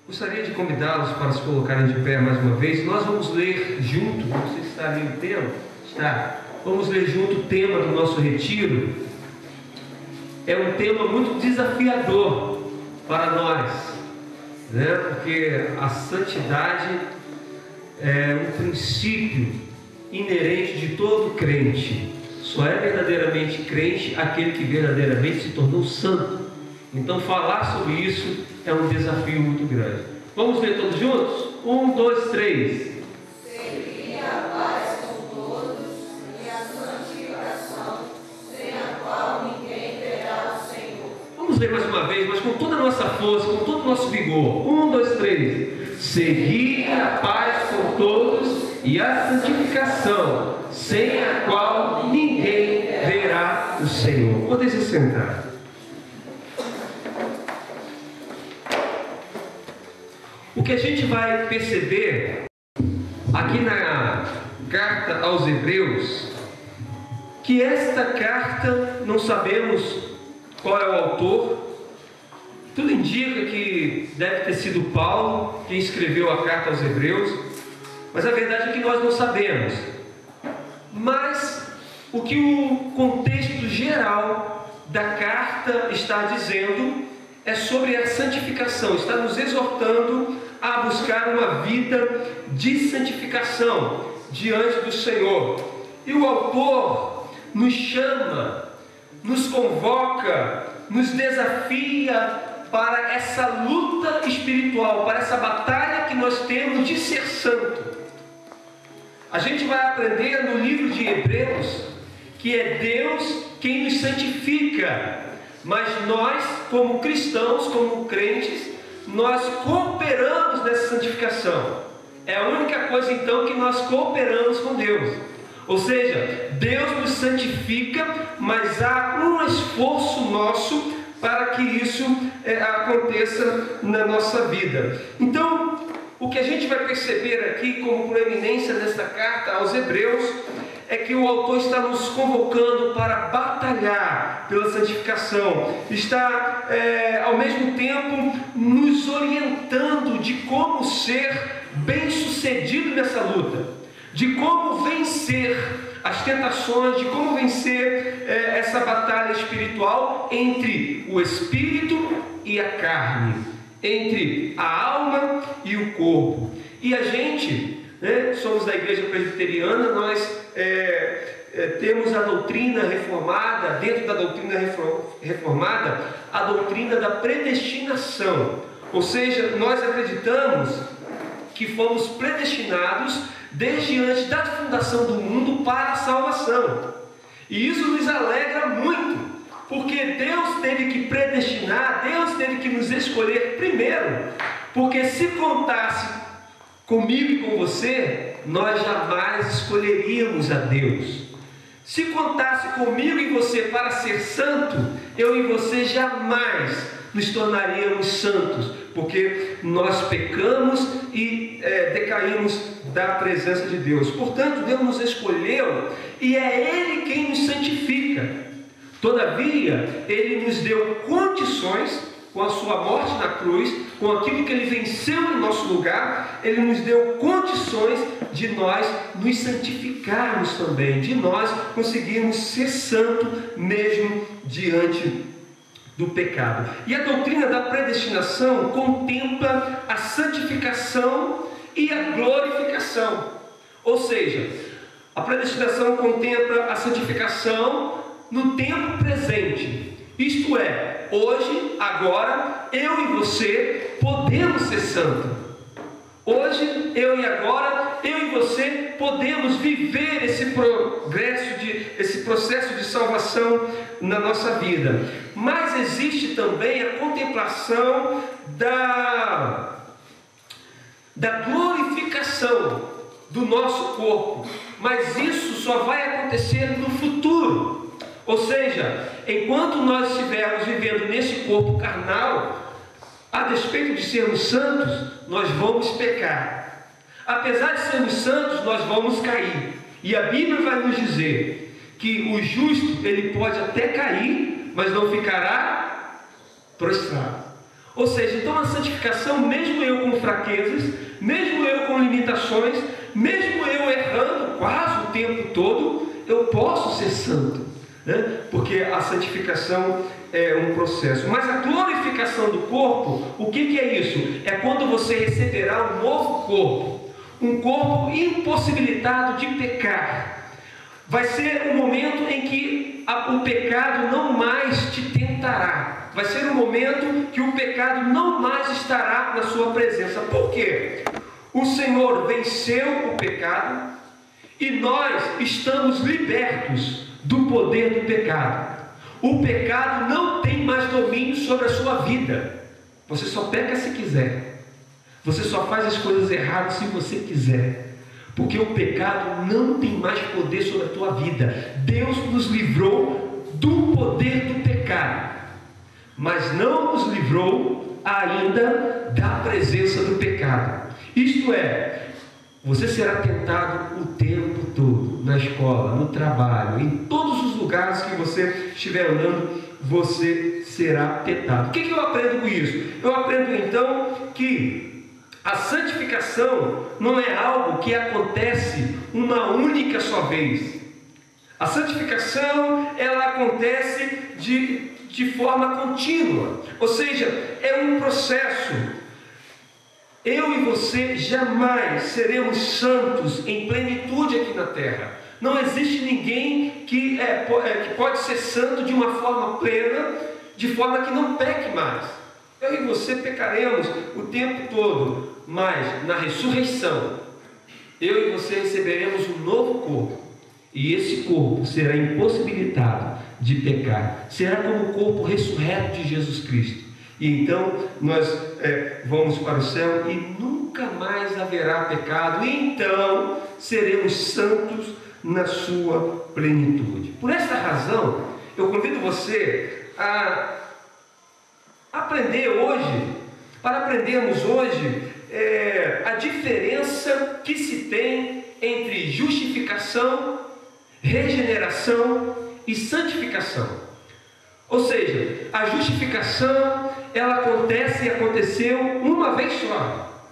Gostaria de convidá-los para se colocarem de pé mais uma vez. Nós vamos ler junto, não sei se está ali o tema, está. Vamos ler junto o tema do nosso retiro. É um tema muito desafiador para nós, né? Porque a santidade é um princípio inerente de todo crente. Só é verdadeiramente crente aquele que verdadeiramente se tornou santo. Então falar sobre isso é um desafio muito grande. Vamos ler todos juntos? 1, 2, 3. Seguir a paz com todos e a santificação, sem a qual ninguém verá o Senhor. Vamos ler mais uma vez, mas com toda a nossa força, com todo o nosso vigor. 1, 2, 3. Seguir a paz com todos e a santificação, sem a qual ninguém verá o Senhor. Podem se sentar. O que a gente vai perceber aqui na carta aos Hebreus, que esta carta, não sabemos qual é o autor, tudo indica que deve ter sido Paulo quem escreveu a carta aos Hebreus, mas a verdade é que nós não sabemos. Mas o que o contexto geral da carta está dizendo é sobre a santificação, está nos exortando a buscar uma vida de santificação diante do Senhor. E o autor nos chama, nos convoca, nos desafia para essa luta espiritual, para essa batalha que nós temos de ser santo. A gente vai aprender no livro de Hebreus que é Deus quem nos santifica, mas nós, como cristãos, como crentes, nós cooperamos nessa santificação. É a única coisa então que nós cooperamos com Deus. Ou seja, Deus nos santifica, mas há um esforço nosso para que isso aconteça na nossa vida. Então, o que a gente vai perceber aqui como proeminência nesta carta aos Hebreus é que o autor está nos convocando para batalhar pela santificação, está ao mesmo tempo nos orientando de como ser bem-sucedido nessa luta, de como vencer as tentações, de como vencer essa batalha espiritual entre o espírito e a carne, entre a alma e o corpo. E a gente, somos da igreja presbiteriana, nós temos a doutrina reformada, dentro da doutrina reformada, a doutrina da predestinação. Ou seja, nós acreditamos que fomos predestinados desde antes da fundação do mundo para a salvação. E isso nos alegra muito, porque Deus teve que predestinar, Deus teve que nos escolher primeiro, porque se contasse comigo e com você, nós jamais escolheríamos a Deus. Se contasse comigo e você para ser santo, eu e você jamais nos tornaríamos santos, porque nós pecamos e decaímos da presença de Deus. Portanto, Deus nos escolheu e é Ele quem nos santifica. Todavia, Ele nos deu condições, com a sua morte na cruz, com aquilo que Ele venceu em nosso lugar, Ele nos deu condições de nós nos santificarmos também, de nós conseguirmos ser santo mesmo diante do pecado. E a doutrina da predestinação contempla a santificação e a glorificação. Ou seja, a predestinação contempla a santificação no tempo presente. Isto é, hoje, agora, eu e você podemos ser santos. Hoje, eu e agora, eu e você podemos viver esse processo de salvação na nossa vida. Mas existe também a contemplação da glorificação do nosso corpo. Mas isso só vai acontecer no futuro. Ou seja, enquanto nós estivermos vivendo nesse corpo carnal, a despeito de sermos santos, nós vamos pecar. Apesar de sermos santos, nós vamos cair. E a Bíblia vai nos dizer que o justo, ele pode até cair, mas não ficará prostrado. Ou seja, então a santificação, mesmo eu com fraquezas, mesmo eu com limitações, mesmo eu errando quase o tempo todo, eu posso ser santo, né? Porque a santificação é um processo. Mas a glorificação do corpo, o que é isso? É quando você receberá um novo corpo, um corpo impossibilitado de pecar. Vai ser um momento em que o pecado não mais te tentará. Vai ser um momento que o pecado não mais estará na sua presença. Por quê? O Senhor venceu o pecado e nós estamos libertos do poder do pecado. O pecado não tem mais domínio sobre a sua vida. Você só peca se quiser. Você só faz as coisas erradas se você quiser. Porque o pecado não tem mais poder sobre a tua vida. Deus nos livrou do poder do pecado, mas não nos livrou ainda da presença do pecado. Isto é, você será tentado o tempo todo, na escola, no trabalho, em todos os lugares que você estiver andando, você será tentado. O que eu aprendo com isso? Eu aprendo então que a santificação não é algo que acontece uma única só vez. A santificação, ela acontece de forma contínua. Ou seja, é um processo. Eu e você jamais seremos santos em plenitude aqui na terra. Não existe ninguém que pode ser santo de uma forma plena, de forma que não peque mais. Eu e você pecaremos o tempo todo, mas na ressurreição, eu e você receberemos um novo corpo, e esse corpo será impossibilitado de pecar, será como o corpo ressurreto de Jesus Cristo, e então nós vamos para o céu e nunca mais haverá pecado, e então seremos santos na sua plenitude. Por esta razão, eu convido você a aprender hoje, para aprendermos hoje a diferença que se tem entre justificação, regeneração e santificação. Ou seja, a justificação, ela acontece e aconteceu uma vez só.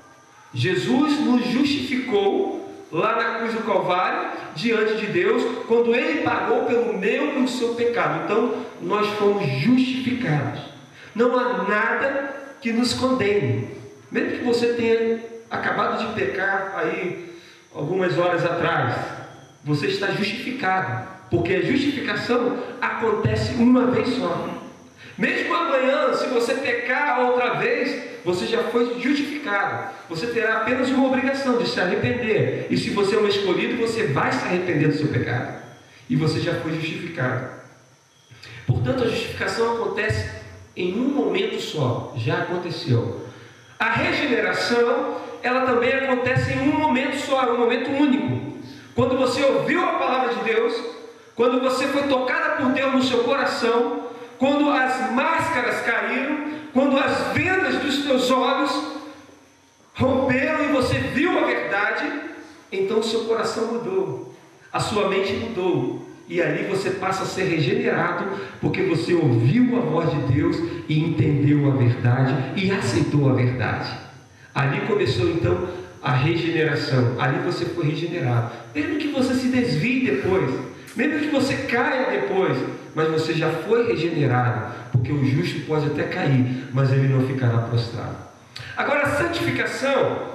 Jesus nos justificou lá na cruz do Calvário, diante de Deus, quando Ele pagou pelo meu e o seu pecado. Então, nós fomos justificados. Não há nada que nos condene. Mesmo que você tenha acabado de pecar aí algumas horas atrás, você está justificado, porque a justificação acontece uma vez só. Mesmo amanhã, se você pecar outra vez, você já foi justificado. Você terá apenas uma obrigação de se arrepender. E se você é um escolhido, você vai se arrepender do seu pecado. E você já foi justificado. Portanto, a justificação acontece em um momento só. Já aconteceu. A regeneração, ela também acontece em um momento só, um momento único. Quando você ouviu a palavra de Deus, quando você foi tocada por Deus no seu coração, quando as máscaras caíram, quando as vendas dos teus olhos romperam e você viu a verdade, então o seu coração mudou, a sua mente mudou, e ali você passa a ser regenerado, porque você ouviu a voz de Deus e entendeu a verdade e aceitou a verdade. Ali começou então a regeneração, ali você foi regenerado, mesmo que você se desvie depois, mesmo que você caia depois, mas você já foi regenerado, porque o justo pode até cair, mas ele não ficará prostrado. Agora, a santificação,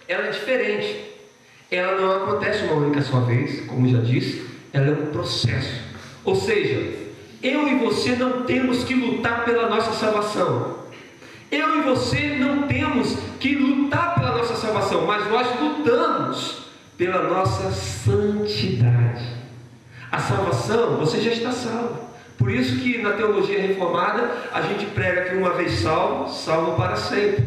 ela é diferente. Ela não acontece uma única só vez, como já disse, ela é um processo. Ou seja, eu e você não temos que lutar pela nossa salvação. Eu e você não temos que lutar pela nossa salvação, mas nós lutamos pela nossa santidade. A salvação, você já está salvo. Por isso que na teologia reformada a gente prega que uma vez salvo, salvo para sempre.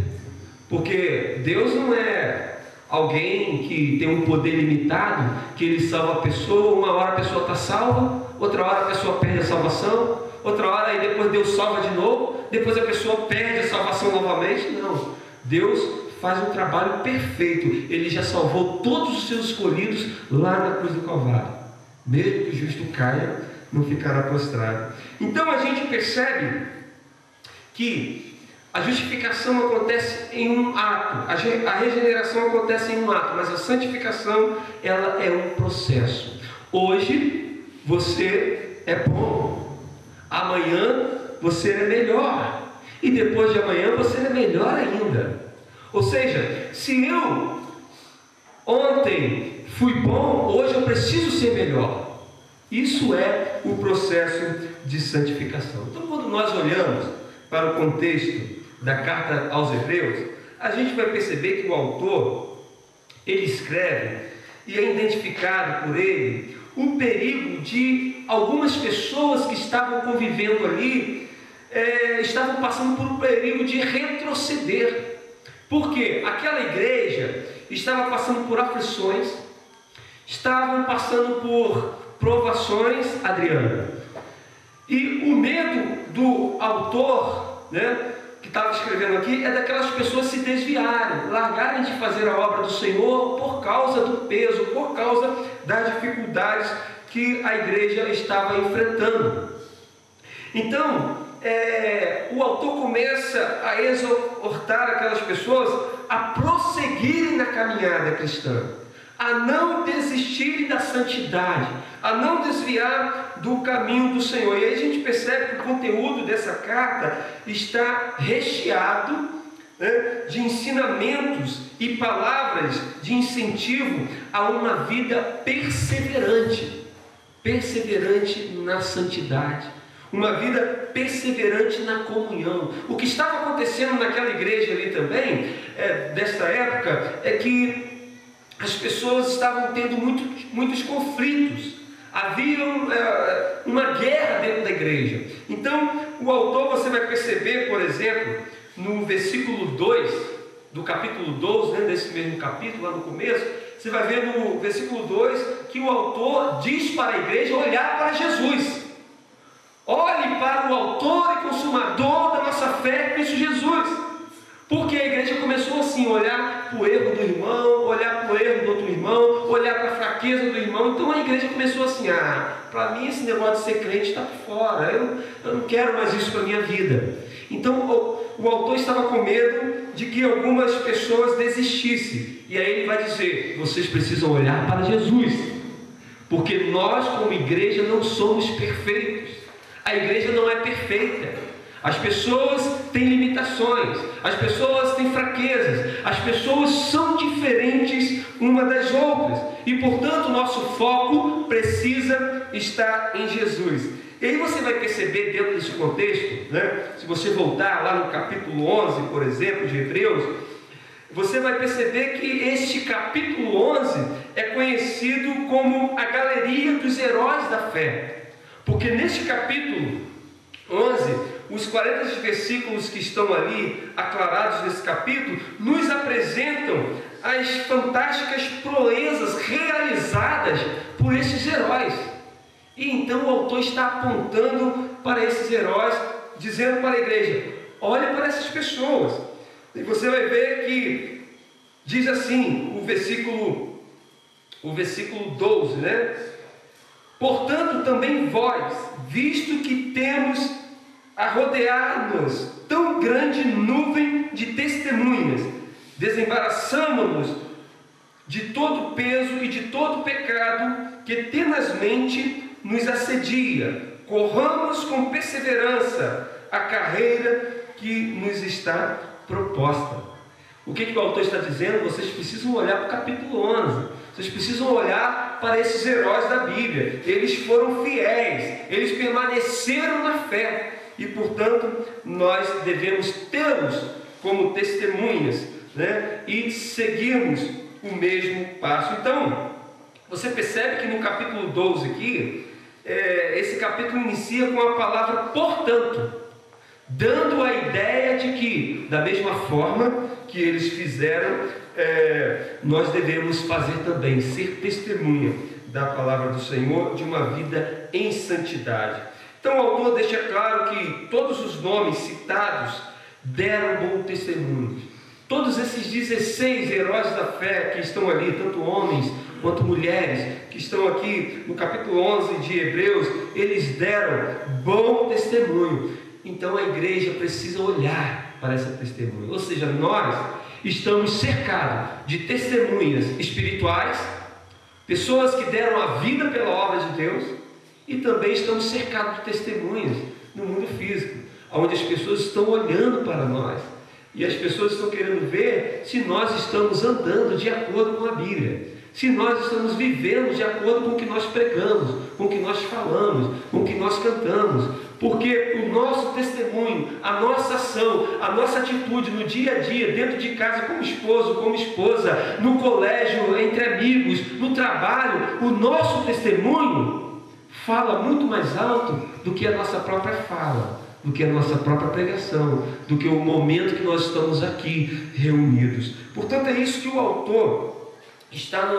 Porque Deus não é alguém que tem um poder limitado, que Ele salva a pessoa, uma hora a pessoa está salva, outra hora a pessoa perde a salvação, outra hora e depois Deus salva de novo, depois a pessoa perde a salvação novamente. Não, Deus faz um trabalho perfeito. Ele já salvou todos os seus escolhidos lá na cruz do Calvário. Mesmo que o justo caia, não ficará prostrado. Então a gente percebe que A justificação acontece em um ato, a regeneração acontece em um ato, mas a santificação, ela é um processo. Hoje você é bom, amanhã você é melhor, e depois de amanhã você é melhor ainda. Ou seja, se eu ontem fui bom, hoje eu preciso ser melhor. Isso é o processo de santificação. Então, quando nós olhamos para o contexto da carta aos Hebreus, a gente vai perceber que o autor, ele escreve e é identificado por ele o perigo de algumas pessoas que estavam convivendo ali, estavam passando por um perigo de retroceder. Porque aquela igreja estava passando por aflições, estavam passando por provações, Adriana. E o medo do autor, que estava escrevendo aqui, é daquelas pessoas se desviarem, largarem de fazer a obra do Senhor por causa do peso, por causa das dificuldades que a igreja estava enfrentando. Então, o autor começa a exortar aquelas pessoas a prosseguirem na caminhada cristã, a não desistirem da santidade, a não desviar do caminho do Senhor. E aí a gente percebe que o conteúdo dessa carta está recheado de ensinamentos e palavras de incentivo a uma vida perseverante na santidade, uma vida perseverante na comunhão. O que estava acontecendo naquela igreja ali também, desta época, é que as pessoas estavam tendo muitos conflitos, havia uma guerra dentro da igreja. Então, o autor, você vai perceber, por exemplo, no versículo 2, do capítulo 12, desse mesmo capítulo, lá no começo, você vai ver no versículo 2, que o autor diz para a igreja olhar para Jesus. Olhe para o autor e consumador da nossa fé, Cristo Jesus. Porque a igreja começou assim, olhar para o erro do irmão, olhar para o erro do outro irmão, olhar para a fraqueza do irmão. Então a igreja começou assim, para mim esse negócio de ser crente está por fora, eu não quero mais isso para a minha vida. Então o autor estava com medo de que algumas pessoas desistissem. E aí ele vai dizer, vocês precisam olhar para Jesus, porque nós como igreja não somos perfeitos. A igreja não é perfeita. As pessoas têm limitações, as pessoas têm fraquezas, as pessoas são diferentes uma das outras. E portanto o nosso foco precisa estar em Jesus. E aí você vai perceber dentro desse contexto, se você voltar lá no capítulo 11, por exemplo, de Hebreus, você vai perceber que este capítulo 11 é conhecido como a galeria dos heróis da fé. Porque neste capítulo 11, os 40 versículos que estão ali aclarados nesse capítulo, nos apresentam as fantásticas proezas realizadas por esses heróis. E então o autor está apontando para esses heróis, dizendo para a igreja, olhe para essas pessoas. E você vai ver que diz assim, o versículo 12, Portanto, também vós, visto que temos a rodear-nos tão grande nuvem de testemunhas, desembaraçamo-nos de todo peso e de todo pecado que tenazmente nos assedia. Corramos com perseverança a carreira que nos está proposta. O que o autor está dizendo? Vocês precisam olhar para o capítulo 11. Vocês precisam olhar para esses heróis da Bíblia. Eles foram fiéis, eles permaneceram na fé. E, portanto, nós devemos tê-los como testemunhas, e seguirmos o mesmo passo. Então, você percebe que no capítulo 12 aqui, esse capítulo inicia com a palavra portanto, dando a ideia de que, da mesma forma que eles fizeram, nós devemos fazer também, ser testemunha da palavra do Senhor, de uma vida em santidade. Então o autor deixa claro que todos os nomes citados deram bom testemunho. Todos esses 16 heróis da fé que estão ali, tanto homens quanto mulheres, que estão aqui no capítulo 11 de Hebreus, eles deram bom testemunho. Então a igreja precisa olhar para essa testemunha. Ou seja, nós estamos cercados de testemunhas espirituais, pessoas que deram a vida pela obra de Deus, e também estamos cercados de testemunhas no mundo físico, onde as pessoas estão olhando para nós, e as pessoas estão querendo ver se nós estamos andando de acordo com a Bíblia, se nós estamos vivendo de acordo com o que nós pregamos, com o que nós falamos, com o que nós cantamos, porque o nosso testemunho, a nossa ação, a nossa atitude no dia a dia, dentro de casa, como esposo, como esposa, no colégio, entre amigos, no trabalho, o nosso testemunho fala muito mais alto do que a nossa própria fala, do que a nossa própria pregação, do que o momento que nós estamos aqui reunidos. Portanto, é isso que o autor está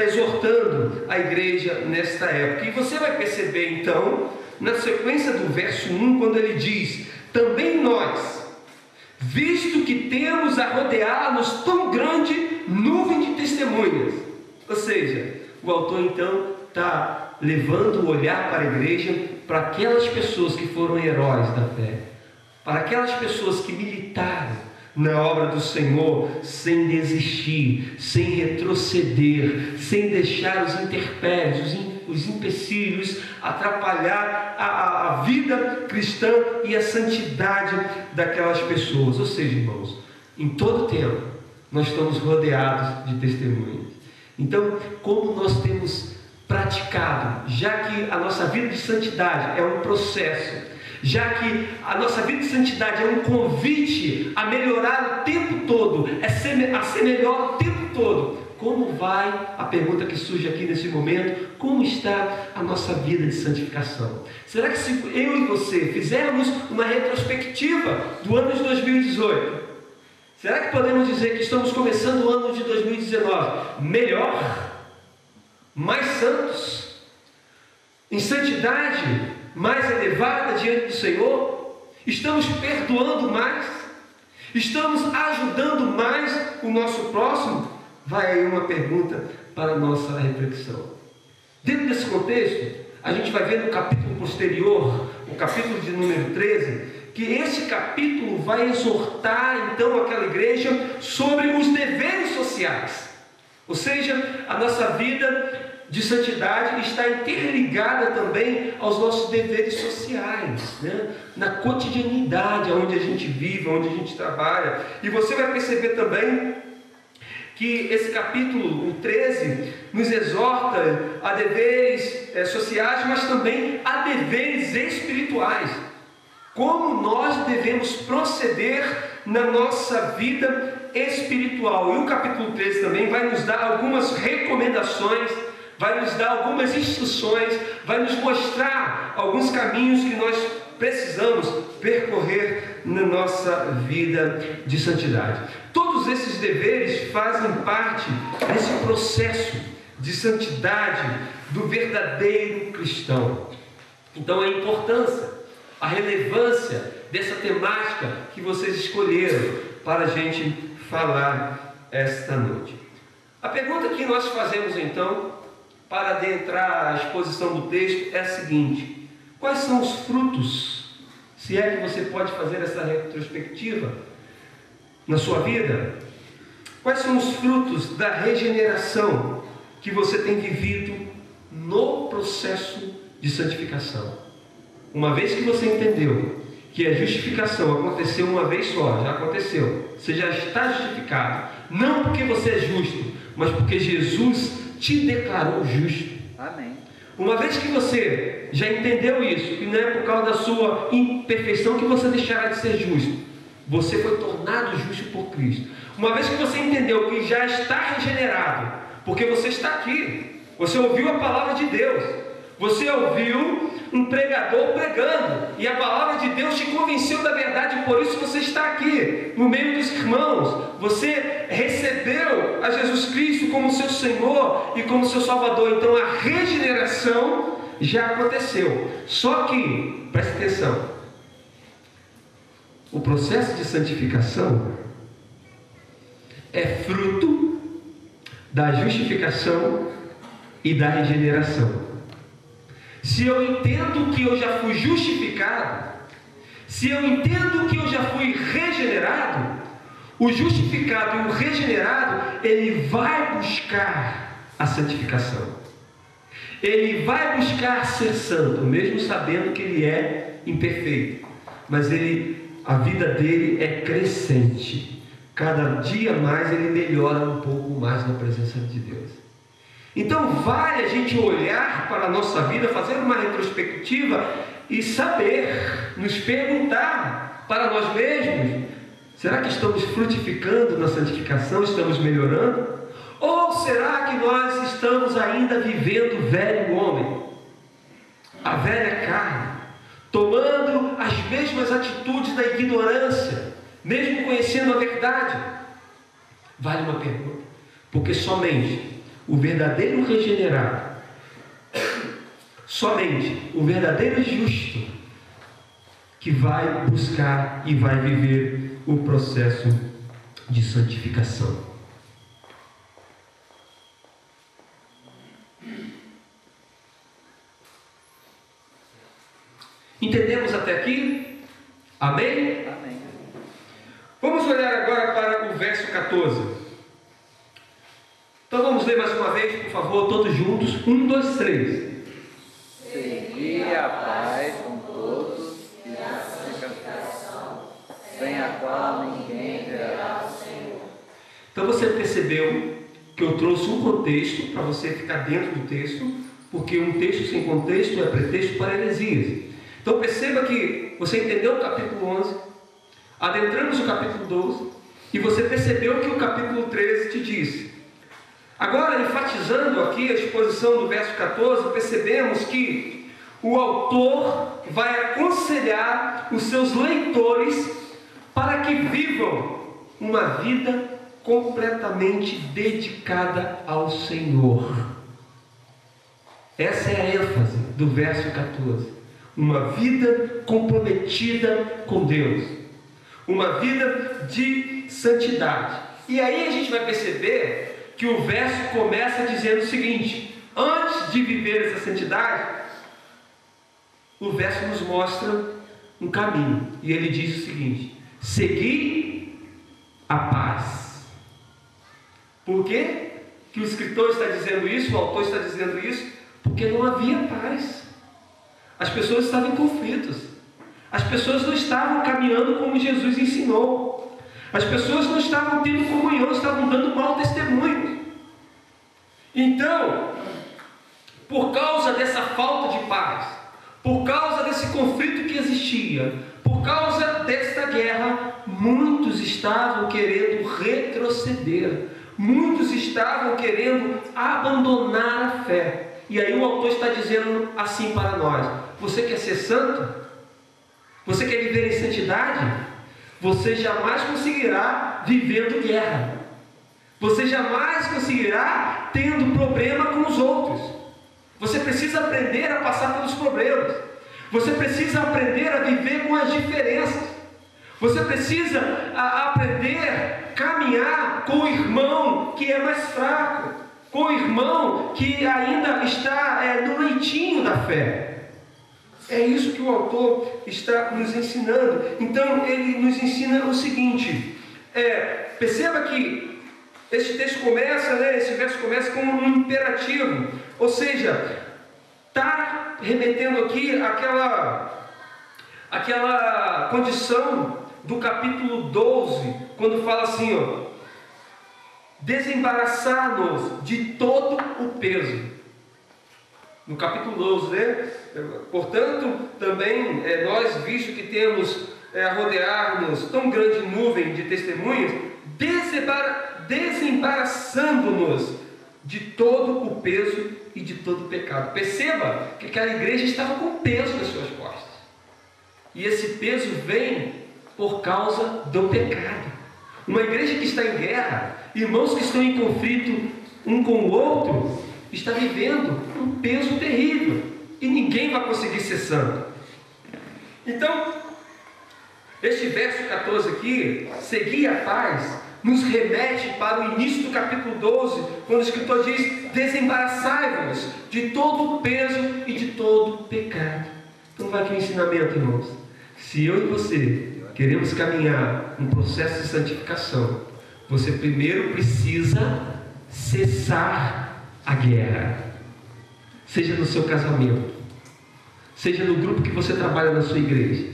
exortando a igreja nesta época. E você vai perceber então, na sequência do verso 1, quando ele diz: também nós, visto que temos a rodear-nos tão grande nuvem de testemunhas. Ou seja, o autor então está levando o olhar para a igreja, para aquelas pessoas que foram heróis da fé, para aquelas pessoas que militaram na obra do Senhor, sem desistir, sem retroceder, sem deixar os intempéries, os empecilhos atrapalhar a vida cristã e a santidade daquelas pessoas. Ou seja, irmãos, em todo tempo nós estamos rodeados de testemunhas. Então, como nós temos praticado, já que a nossa vida de santidade é um processo, já que a nossa vida de santidade é um convite a melhorar o tempo todo, a ser melhor o tempo todo, como vai, a pergunta que surge aqui nesse momento, como está a nossa vida de santificação? Será que se eu e você fizermos uma retrospectiva do ano de 2018, será que podemos dizer que estamos começando o ano de 2019 melhor, mais santos, em santidade mais elevada diante do Senhor? Estamos perdoando mais? Estamos ajudando mais o nosso próximo? Vai aí uma pergunta para a nossa reflexão. Dentro desse contexto, a gente vai ver no capítulo posterior, o capítulo de número 13, que esse capítulo vai exortar então aquela igreja sobre os deveres sociais. Ou seja, a nossa vida de santidade está interligada também aos nossos deveres sociais, né? Na cotidianidade, onde a gente vive, onde a gente trabalha. E você vai perceber também que esse capítulo, o 13, nos exorta a deveres sociais, mas também a deveres espirituais. Como nós devemos proceder na nossa vida espiritual. E o capítulo 13 também vai nos dar algumas recomendações, vai nos dar algumas instruções, vai nos mostrar alguns caminhos que nós precisamos percorrer na nossa vida de santidade. Todos esses deveres fazem parte desse processo de santidade do verdadeiro cristão. Então a importância, a relevância dessa temática que vocês escolheram para a gente falar esta noite. A pergunta que nós fazemos então, para adentrar a exposição do texto, é a seguinte: quais são os frutos, se é que você pode fazer essa retrospectiva na sua vida, quais são os frutos da regeneração que você tem vivido no processo de santificação? Uma vez que você entendeu que a justificação aconteceu uma vez só, já aconteceu, você já está justificado, não porque você é justo, mas porque Jesus te declarou justo. Amém. Uma vez que você já entendeu isso, que não é por causa da sua imperfeição que você deixará de ser justo, você foi tornado justo por Cristo. Uma vez que você entendeu que já está regenerado, porque você está aqui, você ouviu a palavra de Deus, você ouviu um pregador pregando, e a palavra de Deus te convenceu da verdade, por isso você está aqui, no meio dos irmãos. Você recebeu a Jesus Cristo como seu Senhor e como seu Salvador. Então a regeneração já aconteceu. Só que, preste atenção, o processo de santificação é fruto da justificação e da regeneração. Se eu entendo que eu já fui justificado, Se eu entendo que eu já fui regenerado, o justificado e o regenerado, ele vai buscar a santificação. Ele vai buscar ser santo, mesmo sabendo que ele é imperfeito. Mas a vida dele é crescente. Cada dia mais ele melhora um pouco mais na presença de Deus. Então vale a gente olhar para a nossa vida, fazer uma retrospectiva e saber, nos perguntar para nós mesmos: será que estamos frutificando na santificação? Estamos melhorando? Ou será que nós estamos ainda vivendo o velho homem, a velha carne, tomando as mesmas atitudes da ignorância, mesmo conhecendo a verdade? Vale uma pergunta, porque somente o verdadeiro regenerado, somente o verdadeiro justo, que vai buscar e vai viver o processo de santificação. Entendemos até aqui? Amém? Amém. Vamos olhar agora para o verso 14. Então vamos ler mais uma vez, por favor, todos juntos. 1, 2, 3. Segui a paz com todos e a santificação, sem a qual ninguém verá o Senhor. Então você percebeu que eu trouxe um contexto para você ficar dentro do texto, porque um texto sem contexto é pretexto para heresias. Então perceba que você entendeu o capítulo 11, adentramos o capítulo 12, e você percebeu que o capítulo 13 te disse. Agora, enfatizando aqui a exposição do verso 14, percebemos que o autor vai aconselhar os seus leitores para que vivam uma vida completamente dedicada ao Senhor. Essa é a ênfase do verso 14. Uma vida comprometida com Deus, uma vida de santidade. E aí a gente vai perceber que o verso começa dizendo o seguinte: antes de viver essa santidade, o verso nos mostra um caminho, e ele diz o seguinte: segui a paz. Por quê que o escritor está dizendo isso, o autor está dizendo isso? Porque não havia paz. As pessoas estavam em conflitos. As pessoas não estavam caminhando como Jesus ensinou. As pessoas não estavam tendo comunhão, estavam dando mau testemunho. Então, por causa dessa falta de paz, por causa desse conflito que existia, por causa desta guerra, muitos estavam querendo retroceder. Muitos estavam querendo abandonar a fé. E aí o autor está dizendo assim para nós: você quer ser santo? Você quer viver em santidade? Você jamais conseguirá vivendo guerra. Você jamais conseguirá tendo problema com os outros. Você precisa aprender a passar pelos problemas. Você precisa aprender a viver com as diferenças. Você precisa aprender a caminhar com o irmão que é mais fraco, com o irmão que ainda está no leitinho da fé. É isso que o autor está nos ensinando. Então ele nos ensina o seguinte: perceba que esse texto começa, esse verso começa com um imperativo, ou seja, está remetendo aqui àquela condição do capítulo 12, quando fala assim, desembaraçar-nos de todo o peso. No capítulo 12, portanto, também nós, visto que temos a rodear-nos tão grande nuvem de testemunhas, desembaraçando-nos de todo o peso e de todo o pecado. Perceba que aquela igreja estava com peso nas suas costas. E esse peso vem por causa do pecado. Uma igreja que está em guerra, irmãos que estão em conflito um com o outro, está vivendo um peso terrível. E ninguém vai conseguir ser santo. Então, este verso 14 aqui, seguir a paz, nos remete para o início do capítulo 12, quando o escritor diz: desembaraçai-vos de todo o peso e de todo o pecado. Então vai aqui o ensinamento, irmãos. Se eu e você queremos caminhar um processo de santificação, você primeiro precisa cessar a guerra. Seja no seu casamento, seja no grupo que você trabalha na sua igreja,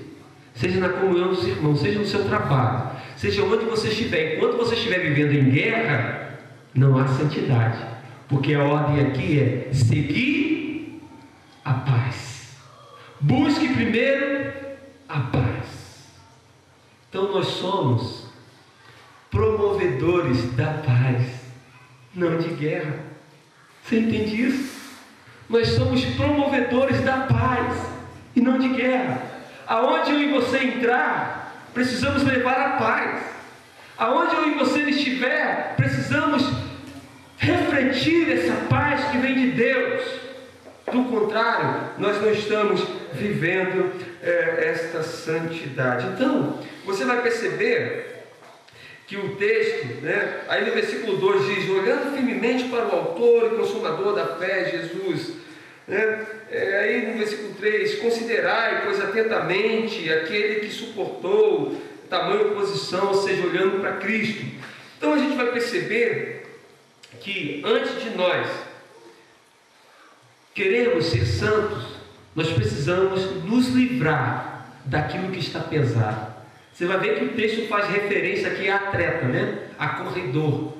seja na comunhão dos irmãos, seja no seu trabalho, seja onde você estiver. Enquanto você estiver vivendo em guerra, não há santidade, porque a ordem aqui é seguir a paz. Busque primeiro a paz. Então nós somos promovedores da paz, não de guerra. Você entende isso? Nós somos promovedores da paz e não de guerra. Aonde eu e você entrar, precisamos levar a paz. Aonde eu e você estiver, precisamos refletir essa paz que vem de Deus. Do contrário, nós não estamos vivendo esta santidade. Então, você vai perceber que o texto, aí no versículo 2 diz: olhando firmemente para o autor e consumador da fé, Jesus. Aí no versículo 3: considerai, pois, atentamente aquele que suportou tamanha oposição, ou seja, olhando para Cristo. Então a gente vai perceber que antes de nós queremos ser santos, nós precisamos nos livrar daquilo que está pesado. Você vai ver que o texto faz referência aqui a atleta, a corredor,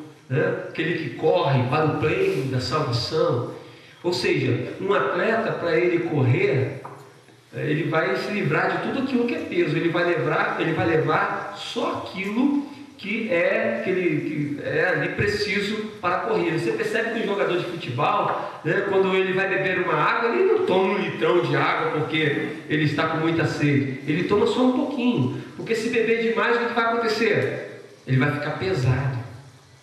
aquele que corre para o prêmio da salvação. Ou seja, um atleta, para ele correr, ele vai se livrar de tudo aquilo que é peso. Ele vai levar só aquilo que é ali preciso para a corrida. Você percebe que o jogador de futebol, quando ele vai beber uma água, ele não toma 1 litrão de água porque ele está com muita sede. Ele toma só um pouquinho, porque se beber demais, o que vai acontecer? Ele vai ficar pesado.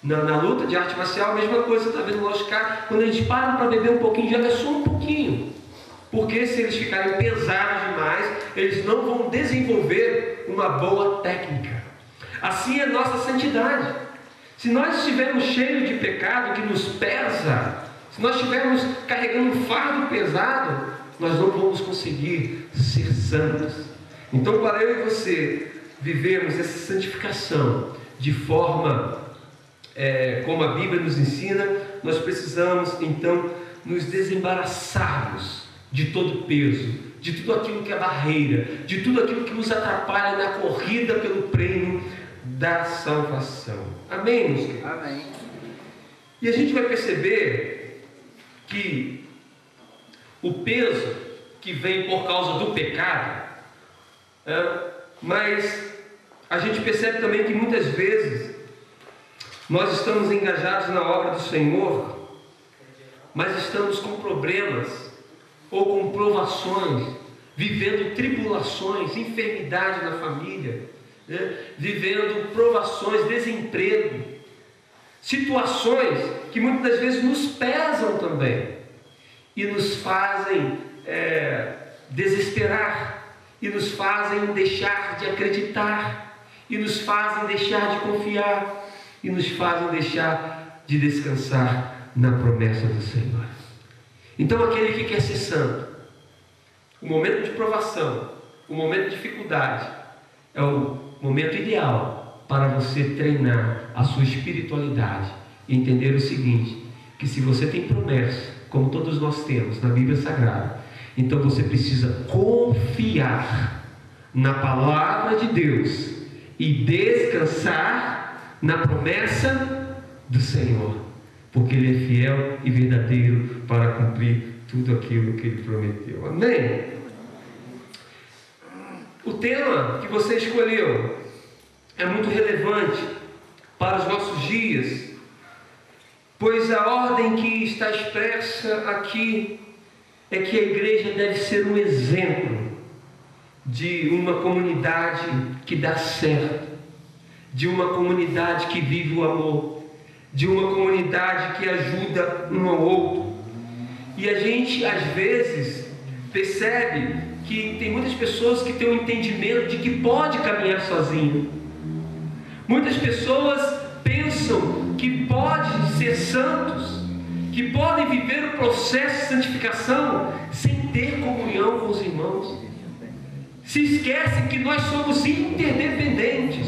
Na luta de arte marcial, a mesma coisa. Você está vendo lá os caras, quando eles param para beber um pouquinho, já é só um pouquinho. Porque se eles ficarem pesados demais, eles não vão desenvolver uma boa técnica. Assim é nossa santidade. Se nós estivermos cheios de pecado que nos pesa, se nós estivermos carregando um fardo pesado, nós não vamos conseguir ser santos. Então, para eu e você vivermos essa santificação de forma como a Bíblia nos ensina, nós precisamos então nos desembaraçarmos de todo peso, de tudo aquilo que é barreira, de tudo aquilo que nos atrapalha na corrida pelo prêmio da salvação. Amém, meus queridos? Amém. E a gente vai perceber que o peso que vem por causa do pecado, mas a gente percebe também que muitas vezes nós estamos engajados na obra do Senhor, mas estamos com problemas ou com provações, vivendo tribulações, enfermidade na família, vivendo provações, desemprego, situações que muitas das vezes nos pesam também e nos fazem desesperar, e nos fazem deixar de acreditar, e nos fazem deixar de confiar, e nos fazem deixar de descansar na promessa do Senhor. Então, aquele que quer ser santo, o momento de provação, o momento de dificuldade, é o momento ideal para você treinar a sua espiritualidade e entender o seguinte: que se você tem promessa, como todos nós temos na Bíblia Sagrada, então você precisa confiar na palavra de Deus e descansar na promessa do Senhor, porque Ele é fiel e verdadeiro para cumprir tudo aquilo que Ele prometeu. Amém? O tema que você escolheu é muito relevante para os nossos dias, pois a ordem que está expressa aqui é que a igreja deve ser um exemplo de uma comunidade que dá certo, de uma comunidade que vive o amor, de uma comunidade que ajuda um ao outro. E a gente às vezes percebe que tem muitas pessoas que têm o entendimento de que pode caminhar sozinho. Muitas pessoas pensam que podem ser santos, que podem viver o processo de santificação sem ter comunhão com os irmãos, Se esquecem que nós somos interdependentes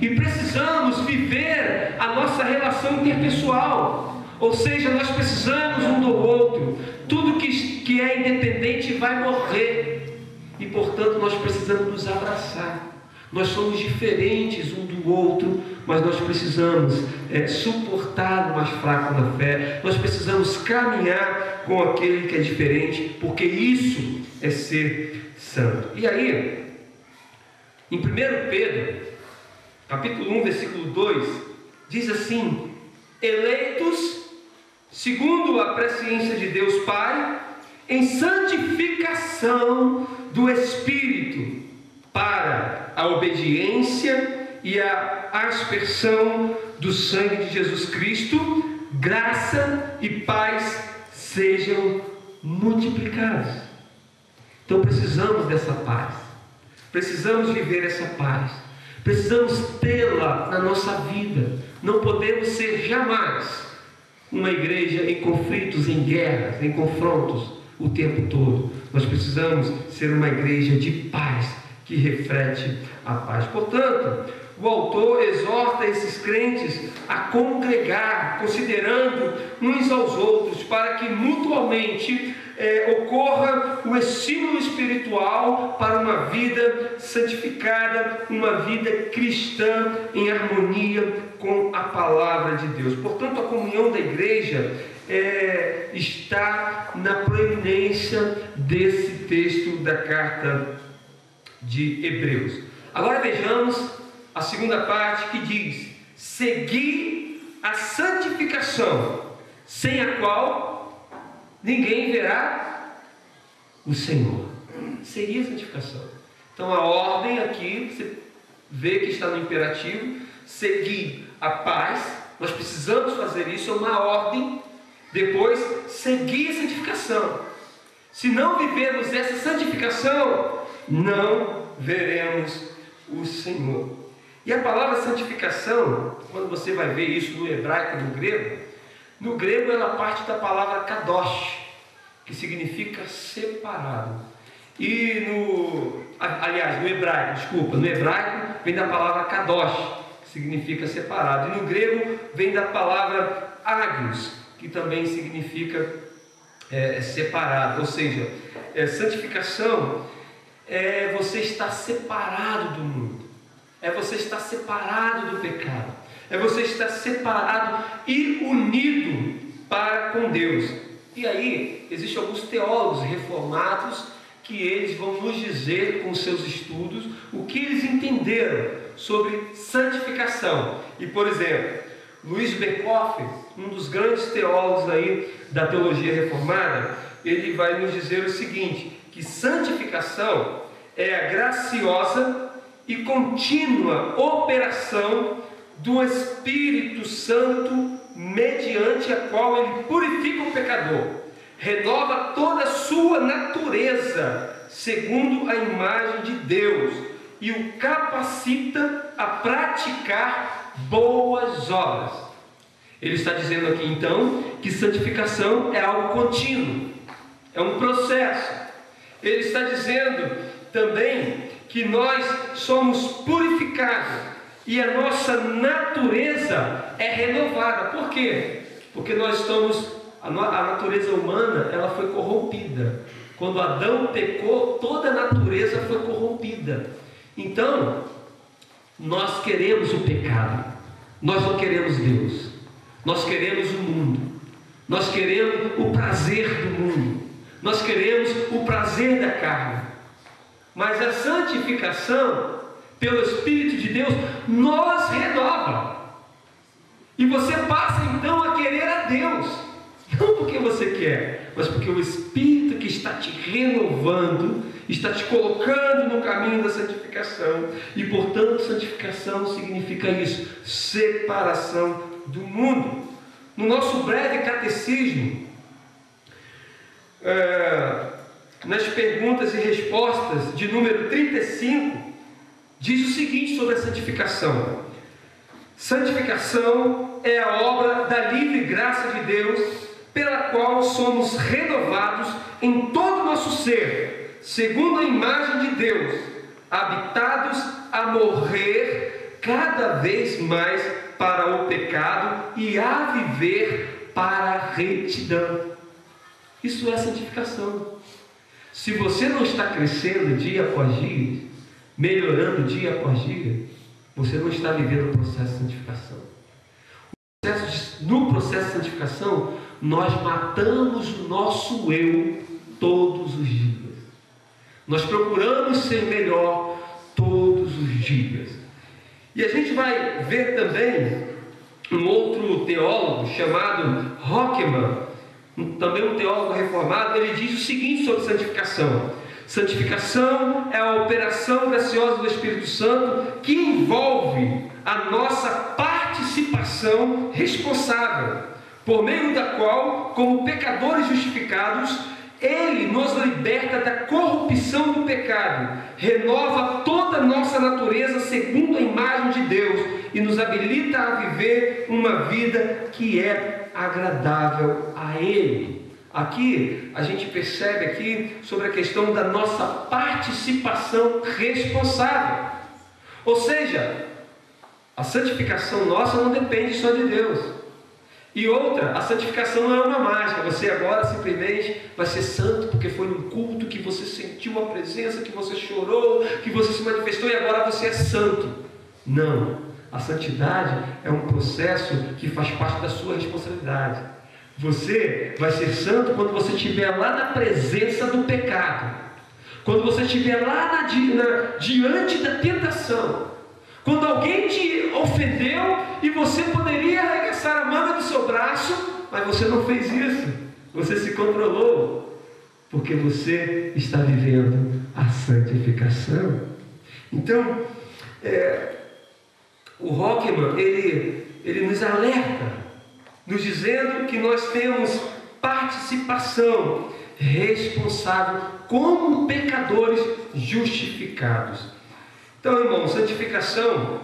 e precisamos viver a nossa relação interpessoal. Ou seja, nós precisamos um do outro. Tudo que é independente vai morrer. E portanto nós precisamos nos abraçar. Nós somos diferentes um do outro, mas nós precisamos suportar o mais fraco na fé. Nós precisamos caminhar com aquele que é diferente, porque isso é ser santo. E aí, em 1 Pedro, capítulo 1, versículo 2, diz assim: eleitos segundo a presciência de Deus Pai, em santificação do Espírito, para a obediência e a aspersão do sangue de Jesus Cristo, graça e paz sejam multiplicados. Então precisamos dessa paz, precisamos viver essa paz, precisamos tê-la na nossa vida. Não podemos ser jamais uma igreja em conflitos, em guerras, em confrontos o tempo todo. Nós precisamos ser uma igreja de paz, que reflete a paz. Portanto, o autor exorta esses crentes a congregar, considerando uns aos outros, para que mutuamente ocorra o estímulo espiritual para uma vida santificada, uma vida cristã em harmonia com a palavra de Deus. Portanto, a comunhão da igreja está na proeminência desse texto da carta de Hebreus. Agora vejamos a segunda parte, que diz: seguir a santificação, sem a qual ninguém verá o Senhor. Seguir a santificação. Então a ordem aqui, você vê que está no imperativo: seguir a paz. Nós precisamos fazer isso, é uma ordem. Depois, seguir a santificação. Se não vivermos essa santificação, não veremos o Senhor. E a palavra santificação, quando você vai ver isso no hebraico e no grego ela parte da palavra kadosh, que significa separado. E no hebraico vem da palavra kadosh, que significa separado. E no grego vem da palavra agios, que também significa separado. Ou seja, santificação é você estar separado do mundo, é você estar separado do pecado, é você estar separado e unido para com Deus. E aí, existem alguns teólogos reformados que eles vão nos dizer com seus estudos o que eles entenderam sobre santificação. E, por exemplo, Luiz Berkhofer, um dos grandes teólogos aí da teologia reformada, ele vai nos dizer o seguinte: que santificação é a graciosa e contínua operação do Espírito Santo, mediante a qual ele purifica o pecador, renova toda a sua natureza segundo a imagem de Deus e o capacita a praticar boas obras. Ele está dizendo aqui então que santificação é algo contínuo, é um processo. Ele está dizendo também que nós somos purificados e a nossa natureza é renovada. Por quê? Porque nós estamos, a natureza humana, ela foi corrompida. Quando Adão pecou, toda a natureza foi corrompida. Então, nós queremos o pecado, nós não queremos Deus, nós queremos o mundo, nós queremos o prazer do mundo, nós queremos o prazer da carne. Mas a santificação, pelo Espírito de Deus, nos renova. E você passa então a querer a Deus, não porque você quer, mas porque o Espírito que está te renovando, está te colocando no caminho da santificação. E portanto, santificação significa isso: separação do mundo. No nosso breve catecismo, nas perguntas e respostas de número 35, diz o seguinte sobre a santificação: santificação é a obra da livre graça de Deus, pela qual somos renovados em todo o nosso ser, segundo a imagem de Deus, habitados a morrer cada vez mais para o pecado e a viver para a retidão. Isso é santificação. Se você não está crescendo dia após dia, melhorando dia após dia, você não está vivendo o processo de santificação. No processo de santificação, nós matamos o nosso eu todos os dias. Nós procuramos ser melhor todos os dias. E a gente vai ver também um outro teólogo chamado Rockman, também um teólogo reformado. Ele diz o seguinte sobre santificação: santificação é a operação graciosa do Espírito Santo que envolve a nossa participação responsável, por meio da qual, como pecadores justificados, Ele nos liberta da corrupção do pecado, renova toda a nossa natureza segundo a imagem de Deus e nos habilita a viver uma vida que é agradável a Ele. Aqui a gente percebe aqui sobre a questão da nossa participação responsável. Ou seja, a santificação nossa não depende só de Deus. E outra, a santificação não é uma mágica. Você agora simplesmente vai ser santo porque foi num culto que você sentiu a presença, que você chorou, que você se manifestou e agora você é santo. Não. A santidade é um processo que faz parte da sua responsabilidade. Você vai ser santo quando você estiver lá na presença do pecado, quando você estiver lá diante da tentação, quando alguém te ofendeu e você poderia arregaçar a manga do seu braço, mas você não fez isso, você se controlou, porque você está vivendo a santificação. Então, o Rockman, ele nos alerta, nos dizendo que nós temos participação responsável como pecadores justificados. Então, irmão, santificação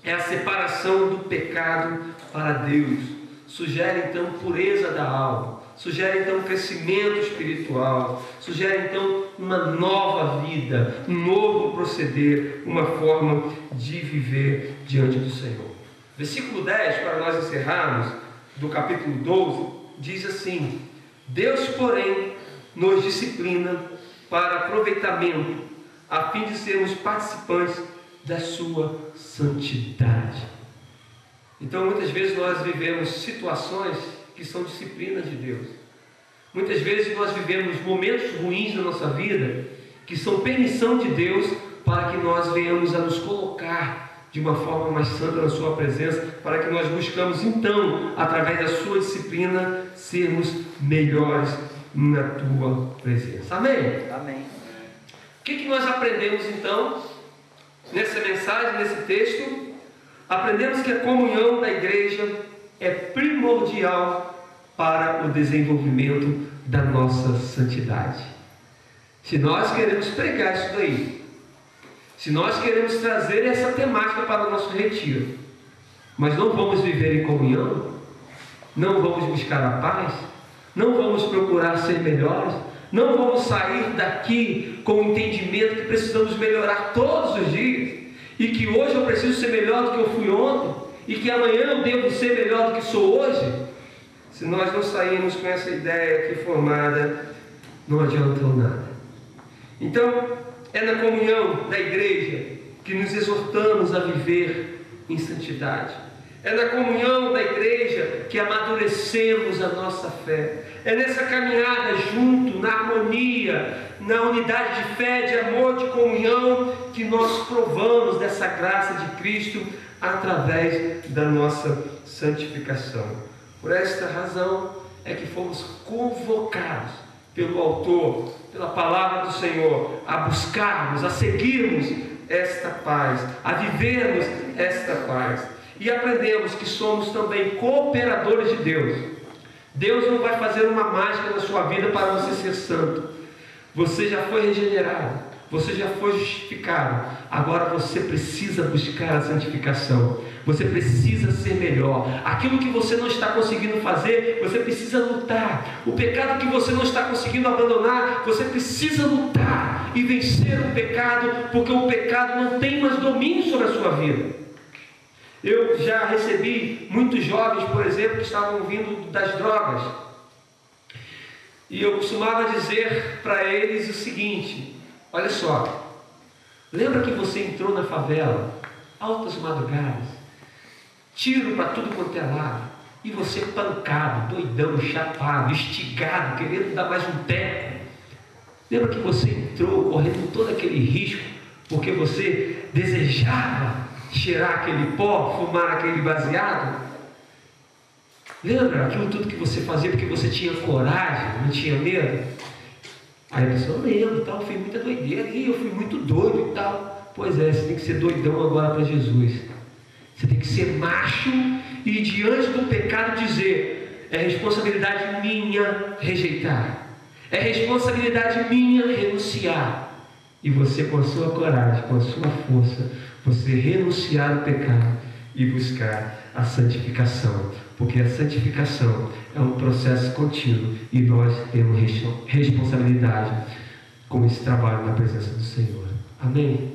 é a separação do pecado para Deus. Sugere então pureza da alma, sugere então crescimento espiritual, sugere então uma nova vida, um novo proceder, uma forma de viver diante do Senhor. Versículo 10, para nós encerrarmos, do capítulo 12, diz assim: Deus, porém, nos disciplina para aproveitamento, a fim de sermos participantes da sua santidade. Então, muitas vezes nós vivemos situações que são disciplinas de Deus. Muitas vezes nós vivemos momentos ruins na nossa vida que são permissão de Deus para que nós venhamos a nos colocar de uma forma mais santa na sua presença, para que nós buscamos então, através da sua disciplina, sermos melhores na tua presença. Amém? Amém. O que nós aprendemos então nessa mensagem, nesse texto? Aprendemos que a comunhão da igreja é primordial para o desenvolvimento da nossa santidade. Se nós queremos pregar isso daí, se nós queremos trazer essa temática para o nosso retiro, mas não vamos viver em comunhão, não vamos buscar a paz, não vamos procurar ser melhores, não vamos sair daqui com o entendimento que precisamos melhorar todos os dias, e que hoje eu preciso ser melhor do que eu fui ontem, e que amanhã eu devo ser melhor do que sou hoje. Se nós não sairmos com essa ideia aqui formada, não adiantou nada. Então, é na comunhão da igreja que nos exortamos a viver em santidade. É na comunhão da igreja que amadurecemos a nossa fé. É nessa caminhada junto, na harmonia, na unidade de fé, de amor, de comunhão, que nós provamos dessa graça de Cristo através da nossa santificação. Por esta razão é que fomos convocados pelo autor, pela palavra do Senhor, a buscarmos, a seguirmos esta paz, a vivermos esta paz. E aprendemos que somos também cooperadores de Deus. Deus não vai fazer uma mágica na sua vida para você ser santo. Você já foi regenerado, você já foi justificado. Agora você precisa buscar a santificação. Você precisa ser melhor. Aquilo que você não está conseguindo fazer, você precisa lutar. O pecado que você não está conseguindo abandonar, você precisa lutar. e vencer o pecado, porque o pecado não tem mais domínio sobre a sua vida. Eu já recebi muitos jovens, por exemplo, que estavam vindo das drogas, e eu costumava dizer para eles o seguinte: olha só, lembra que você entrou na favela, altas madrugadas, tiro para tudo quanto é lado, e você pancado, doidão, chapado, estigado, querendo dar mais um teco? Lembra que você entrou correndo todo aquele risco porque você desejava cheirar aquele pó, fumar aquele baseado? Lembra aquilo tudo que você fazia porque você tinha coragem, não tinha medo? Aí a pessoa lembra e tal, eu fui muita doideira, e eu fui muito doido e tal. Pois é, você tem que ser doidão agora para Jesus. Você tem que ser macho e diante do pecado dizer: é responsabilidade minha rejeitar, é responsabilidade minha renunciar. E você, com a sua coragem, com a sua força, você renunciar ao pecado e buscar a santificação, porque a santificação é um processo contínuo e nós temos responsabilidade com esse trabalho na presença do Senhor. Amém?